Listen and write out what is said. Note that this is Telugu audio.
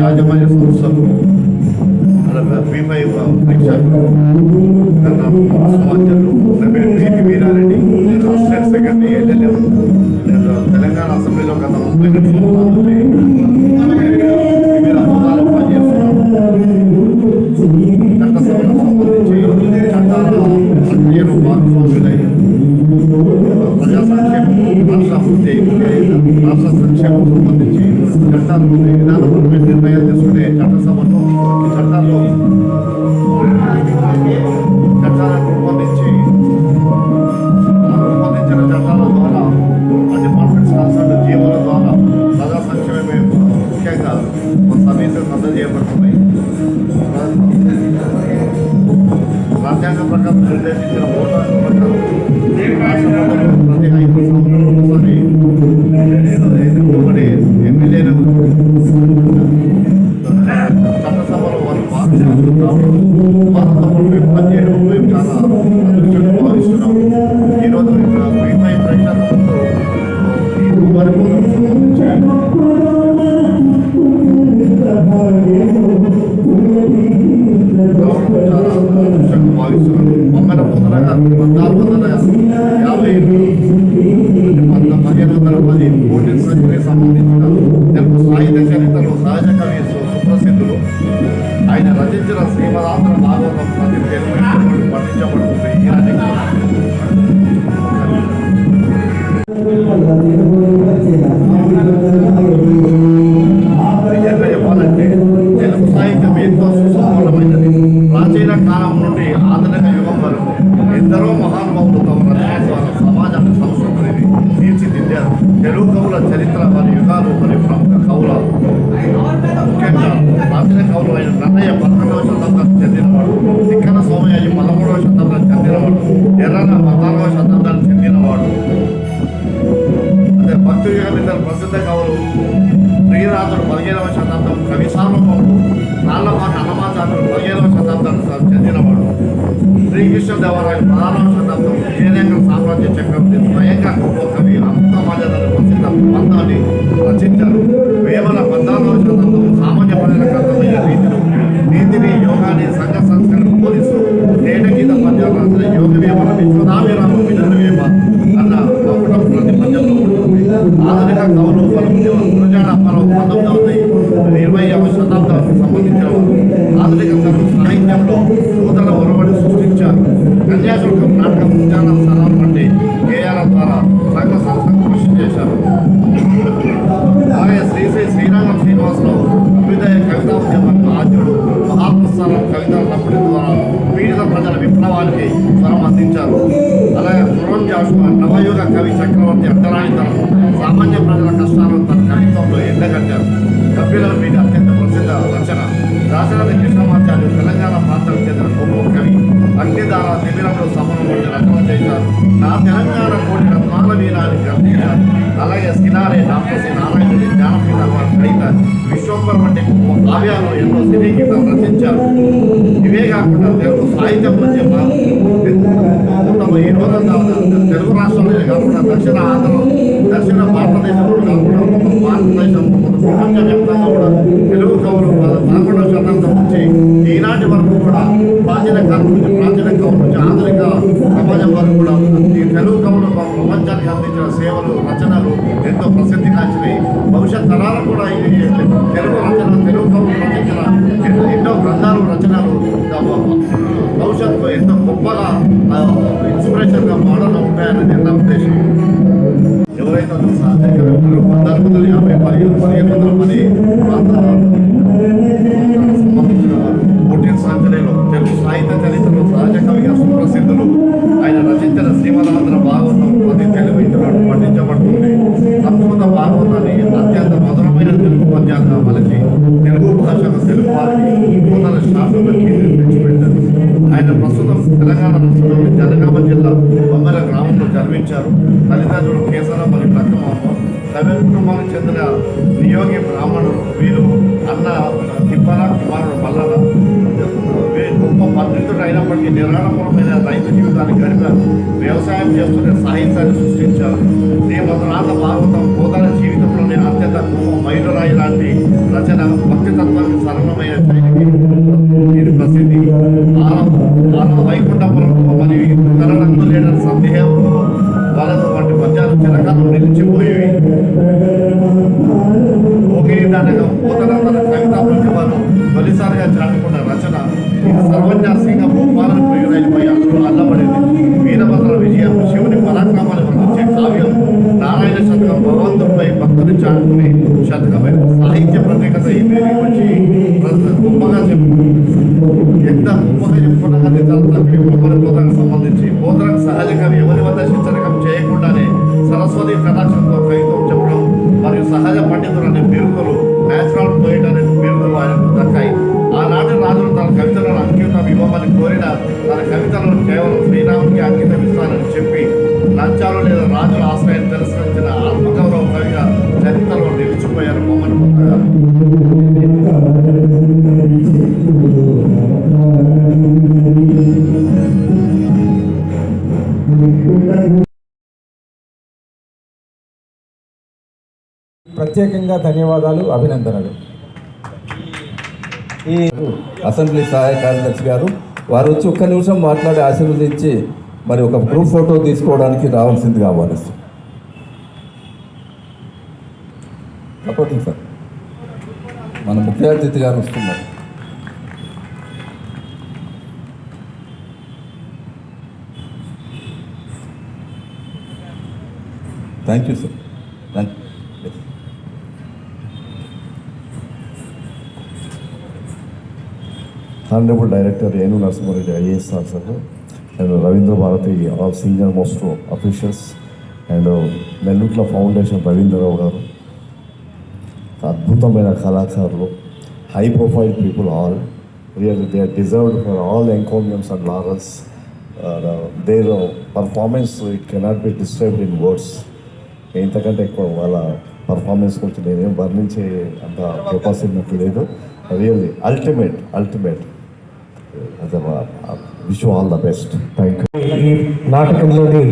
యాజమాన్య సంస్థలు సమాచారాలు Veerareddy assistant secretary LLM Telangana అసెంబ్లీలో గత 30 నిమిషాలు వివిధ హోదాలో పనిచేస్తున్నాం. చట్టసభలకు సంబంధించి చట్టాల ప్రక్రియను భాగస్వాములై ప్రజా సంక్షేమం రాష్ట్ర సంక్షేమం సంబంధించి చట్టాలు విధానపరమైన నిర్ణయాలు తీసుకునే చట్టసభలో ఈ చట్టాలను రూపొందించిన చట్టాల ద్వారా డిపార్ట్మెంట్స్ కన్సల్ట్ జీవోల ద్వారా ప్రజా సంక్షేమమే ముఖ్యంగా సమీక్షలు అందజేయబడుతున్నాయి. రాజ్యాంగం ప్రకారం నిర్దేశించిన ఓటర్ ప్రకారం ప్రతి 5 సంవత్సరాలు ఒకసారి ఎన్నుకోబడి ఎమ్మెల్యేలు చట్టసభలో వారు భారతంలో మేము పనిచేయడం మేము చాలా అదృష్టంగా భావిస్తున్నాం. ఈరోజు మిగతా ప్రేక్షకులతో ఈ భూమారి పోరాటం సంబంధించి చాలా అదృష్టంగా భావిస్తున్నాం. మమ్మల్ని పొందనగా 1450 1410 సంఖ్యకి సంబంధించిన తెలుగు సాహిత్య చరిత్రలో సహజ కవి సుప్రసిద్ధులు. ఆయన రచించిన శ్రీమదాంధ్ర భాగవతం ప్రతి తెలుగు పఠించబడుతుంది. చెప్పాలంటే తెలుగు సాహిత్యం ఎంతో సుసంపన్నమైనది. ప్రాచీన కాలం నుండి ఆధునిక యుగం వరకు ఎందరో మహానుభావులు తమ రచన ద్వారా సమాజాన్ని సంస్కృతిని తీర్చిదిద్దారు. తెలుగు కవుల చరిత్ర వారి యుగాలు మరియు ప్రముఖ కవుల ముఖ్యంగా ప్రాచీన కవులు అయిన నన్నయ్య 11వ శతాబ్దానికి చెందినవాడు, తిక్కన సోమయాజి 13వ శతాబ్దానికి చెందినవాడు, ఎర్రన 14వ శతాబ్దానికి చెందినవాడు. అదే భక్తి యుగమిద్దరు ప్రసిద్ధ కవులు శ్రీనాథుడు 15వ శతాబ్దం కవి సార్వభౌముడు, నాళ్ళపాటి అన్నమాచార్యుడు 15వ శతాబ్దానికి చెందినవాడు, శ్రీకృష్ణదేవరాయలు 16వ శతాబ్దం విజయనగర సామ్రాజ్య చక్రవర్తి స్వయంగా గొప్ప కవి అంతమాజాన్ని ప్రసిద్ధ ప్రబంధాన్ని రచించారు. వేమన 14వ శతాబ్దం సామాన్య ప్రజలకు అర్థమయ్యే రీతిలో నీతిని యోగాన్ని సంఘ సంస్కరణను బోధిస్తూ నేటగీత పద్యాలు రాసిన యోగ వేమన విశ్వనాభిరామ విజయ వేమ అన్న ఒకటం ప్రతి పద్యంలో ఉంటుంది. ఆధునిక కవులు గురజాడ అప్పారావు 1920వ శతాబ్దానికి సంబంధించిన ఆధునిక సాహిత్యంలో నూతన ఒరవడి సృష్టించారు. కన్యాశుల్కం నాటకం ఉద్యాన స్థలం వంటి గేయాల ద్వారా సంఘ సంస్థ కృషి చేశారు. అలాగే శ్రీరంగం శ్రీనివాసరావు అభ్యుదయ కవితా ఉద్యమానికి ఆద్యుడు, మహాప్రస్థానం కవితా రప్పటి ద్వారా పీడిత ప్రజల విప్లవానికి స్వరం అందించారు. అలాగే పురం జాషువా నవయుగ కవి చక్రవర్తి అర్ధరాణితనం సామాన్య ప్రజల కష్టాలను తన కవిత్వంలో ఎండగట్టారు. కపిల మీద అత్యంత ప్రసిద్ధ రచన దాశరథి కృష్ణమాచార్యులు తెలంగాణ ప్రాంతానికి చెందిన గొప్ప కవి. అగ్నిదార తిమిరంలో సమరం వంటి రచన చేశారు. నా తెలంగాణ కోటి రత్నాల వీరాన్ని గర్తించారు. అలాగే సినారే డాక్టర్ నారాయణుడి జ్ఞానపీఠ రచయిత విశ్వంబర్ వంటి గొప్ప కావ్యాలు ఎన్నో సినీ గీతాలు రచించారు. ఇవే కాకుండా తెలుగు సాహిత్యం నుంచి ఈ రోజు తెలుగు రాష్ట్రాలే కాకుండా దక్షిణ భారతదేశంలో కాకుండా భారతదేశం ప్రపంచవ్యాప్తంగా కూడా తెలుగు కవులు 11వ శతాబ్దం నుంచి ఈనాటి వరకు కూడా ప్రాచీన కాలం నుంచి కవుల నుంచి ఆధునిక సమాజం వరకు కూడా ఈ తెలుగు కవులు ప్రపంచానికి అందించిన సేవలు రచనలు ఎంతో ప్రసిద్ధి కాల్చినాయి. భవిష్యత్ తరాలకు కూడా తెలుగు కవులు రచించిన ఎన్నో గ్రంథాలు రచనలు భవిష్యత్తులో ఎంతో గొప్పగా ఇన్స్పిరేషన్గా మోడల్ ఉంటాయని నా ఉద్దేశం. ఎవరైతే 1450 మంది సంబంధించిన వారు 14th centuryలో తెలుగు సాహిత్య చరిత్రలో సహజ కవిగా సుప్రసిద్ధులు. ఆయన రచించిన శ్రీమదాంధ్ర భాగవతం ప్రతి తెలుగు ఇంటిలో పఠించబడుతుంది. సంస్కృత భాగవతాన్ని అత్యంత మధురమైన తెలుగు పద్యాలుగా మలచి తెలుగు భాషకు తెలుగు వారిని నూతన శాస్త్రంలో తెచ్చిపెట్టారు. ఆయన ప్రస్తుతం తెలంగాణ రాష్ట్రంలోని జనగామ జిల్లా బొమ్మల గ్రామంలో జన్మించారు. తల్లిదండ్రులు కేసర మరియు లక్ష్మమ్మ. కవి కుటుంబానికి చెందిన నియోగి బ్రాహ్మణులు. వీరు అన్న తిప్పల కుమారుడు మల్లన గొప్ప పండితుడు అయినప్పటికీ కుటుంబానికి నిరాడంబరమైన రైతు జీవితాన్ని గడిపారు. వ్యవసాయం చేస్తూనే సాహిత్యాన్ని సృష్టించారు. శ్రీమద్రాత భాగవతం బోధన జీవితంలోని అత్యంత గొప్ప మైలురాయి లాంటి రచన. భక్తి తత్వానికి సరళమైన శైలికి దీని ప్రసిద్ధి. వైకుంఠపురంలో మరియు తరణందు లేని సందేహం వాళ్ళతో వంటి పద్యాలు చిరకాలం నిలిచిపోయేవి. ఒకే దానిగా పోతన తన కవితా ప్రతిభను తొలిసారిగా చాటుకున్న రచన. ఇది సర్వన్యాసంగా భూపాలన ప్రియులైపై అందరూ అల్లబడింది. వీరభద్ర విజయం, శివుని పరాక్రమాలు వర్ణించే కావ్యం. నారాయణ శతకం భగవంతుడిపై భక్తుని చాటుకునే శతకమే. సాహిత్య ప్రత్యేకత ఈ పేరు వచ్చి గొప్పగా ఎంత గొప్పగా చెప్పుకున్న పోతనకు సంబంధించి పోతనకు సహజ కవి ఎవరి వద్ద శిక్షణకం చేయకుండానే సరస్వతి కటాక్షంతో కవిత్వం చెప్పడం మరియు సహజ పండితులు అనే బిరుదులు, న్యాచురల్ పోయిట్ అనే బిరుదులు ఆయనకు దక్కాయి. ఆనాటి రాజులు తన కవితలను అంకితం ఇవ్వమని కోరిన తన కవితలను కేవలం శ్రీరామునికి అంకితం ఇస్తానని చెప్పి లంచాలు లేదా రాజుల ఆశ్రయం తిరస్కరించిన ఆత్మగౌరవ కవిగా చరిత్రలో నిలిచిపోయారు మొహమ్మద్ ముత్తా గారు. ప్రత్యేకంగా ధన్యవాదాలు, అభినందనలు. ఈ అసెంబ్లీ సహాయ కార్యదర్శి గారు వారు వచ్చి ఒక్క నిమిషం మాట్లాడి ఆశీర్వదించి మరి ఒక గ్రూప్ ఫోటో తీసుకోవడానికి రావాల్సిందిగా ఆహ్వానిస్తాం. తప్పకుండా సార్, మన ముఖ్య అతిథి గారు వస్తున్నారు. Thank you sir, thank you. Honorable Director Renu Narasimhareddy, IAS Officer, and Ravindra Bharati, all senior most officials, and Nellutla Foundation Ravindra Rao garu, అద్భుతమైన కళాకారులు, high profile people, all really they are deserved for all encomiums and laurels. Their performance it cannot be described in words. ఇంతకంటే ఎక్కువ వాళ్ళ పర్ఫార్మెన్స్ గురించి నేనేం వర్ణించే అంత కెపాసిటీ లేదు. Really ultimate. Wish you all the best. Thank you. ఈ నాటకంలోని